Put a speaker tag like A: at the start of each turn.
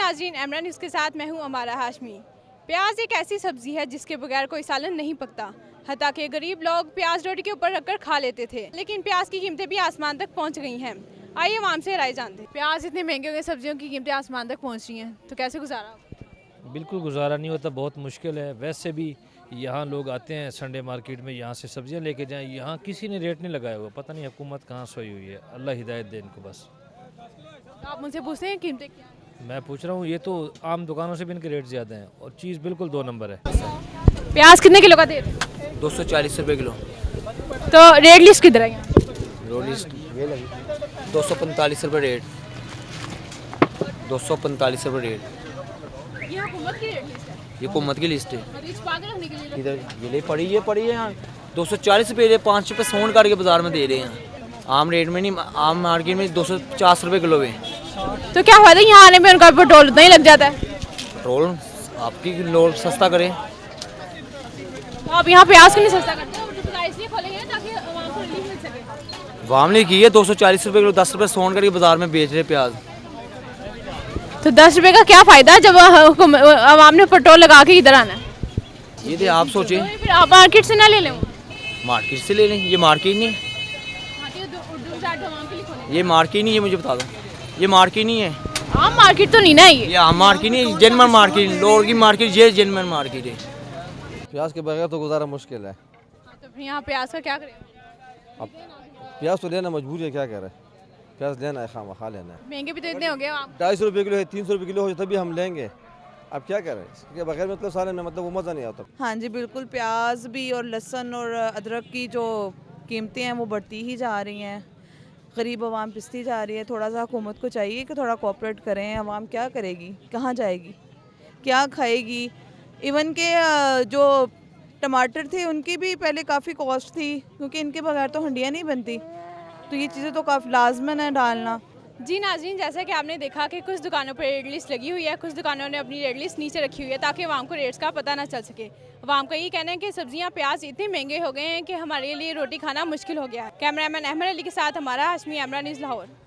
A: नाज़रीन, इमरान न्यूज़ के साथ मैं हूं अमारा हाशमी। प्याज एक ऐसी सब्जी है जिसके बगैर कोई सालन नहीं पकता। हत्ता कि गरीब लोग प्याज रोटी के ऊपर रखकर खा लेते थे, लेकिन प्याज की कीमतें भी आसमान तक पहुंच गई हैं। आइए आवाम से राय जानते हैं। प्याज इतने महंगे हो गए, सब्जियों की कीमतें आसमान तक पहुँच रही हैं, तो कैसे गुजारा होगा?
B: बिल्कुल गुजारा नहीं होता, बहुत मुश्किल है। वैसे भी यहाँ लोग आते हैं संडे मार्केट में, यहाँ से सब्जियाँ लेके जाएं, यहाँ किसी ने रेट नहीं लगाया हुआ। पता नहीं हुकूमत कहाँ सोई हुई है, अल्लाह हिदायत दे इनको बस।
A: तो आप मुझसे पूछते हैं कीमतें क्या हैं?
B: मैं पूछ रहा हूँ, ये तो आम दुकानों से भी इनके रेट ज़्यादा हैं और चीज़ बिल्कुल 2 नंबर है।
A: प्याज कितने किलो का दे रहे हैं?
C: 240 रुपये किलो।
A: तो रेट लिस्ट किधर है यहाँ?
C: रोलिस्ट 245 रुपये रेट, 245 रुपये रेट।
A: ये हुकूमत की रेट लिस्ट है,
C: ये हुकूमत की लिस्ट है।
A: मरीज पागल रखने के लिए।
C: इधर ये पड़ी है यहाँ 240 रुपये, 5 रुपये सोन काट के बाजार में दे रहे हैं। आम रेट में नहीं, आम मार्केट में 250 रुपये किलो है।
A: तो क्या फायदा यहाँ आने में, उनका पेट्रोल उतना ही लग जाता है।
C: पेट्रोल आपकी लोग सस्ता करें।
A: तो आप यहाँ प्याज क्यों नहीं सस्ता करते? इसलिए खोलेंगे ताकि आवाम को रिलीफ मिल सके।
C: वाम ने की है 240 रुपये किलो, 10 रुपये सोन करके बाजार में बेच रहे प्याज।
A: तो 10 रुपए का क्या फायदा जब आवाम ने पेट्रोल लगा के इधर आना है?
C: ये तो आप सोचें,
A: तो फिर आप मार्केट से ना ले लें।
C: मार्केट से ले लें। ये मार्केट नहीं, ये मार्केट नहीं है, मुझे बता दो। ये मार्केट नहीं है,
A: आम मार्केट तो नहीं ना ये।
C: आम मार्केट नहीं, जेनमन मार्केट, लोगों की मार्केट, ये जेनमन मार्केट है।
D: प्याज के बगैर तो गुजारा मुश्किल है।
A: तो फिर यहाँ प्याज का क्या करें?
D: अब प्याज तो लेना मजबूरी है, क्या करें। प्याज लेना है, खा लेना है।
A: महंगे भी तो इतने हो गए। आप
D: 250 रुपये किलो है, 300 रुपये किलो हो तभी हम लेंगे। अब क्या करें, इसके बगैर मतलब साले में मतलब वो मज़ा नहीं आता।
E: हाँ जी बिल्कुल, प्याज भी और लहसुन और अदरक की जो कीमतें हैं वो बढ़ती ही जा रही हैं। गरीब आवाम पिसती जा रही है। थोड़ा सा हुकूमत को चाहिए कि थोड़ा कोऑपरेट करें। आवाम क्या करेगी, कहाँ जाएगी, क्या खाएगी? इवन के जो टमाटर थे उनकी भी पहले काफ़ी कॉस्ट थी, क्योंकि इनके बगैर तो हंडियाँ नहीं बनती। तो ये चीज़ें तो काफ़ी लाजमन है डालना।
A: जी नाज़रीन, जैसा कि आपने देखा कि कुछ दुकानों पर रेट लिस्ट लगी हुई है, कुछ दुकानों ने अपनी रेट लिस्ट नीचे रखी हुई है ताकि आवाम को रेट्स का पता ना चल सके। आवाम का ये कहना है कि सब्जियां प्याज इतने महंगे हो गए हैं कि हमारे लिए रोटी खाना मुश्किल हो गया है। कैमरामैन अहमद अली के साथ हमारा हाशमी, इमरान न्यूज़ लाहौर।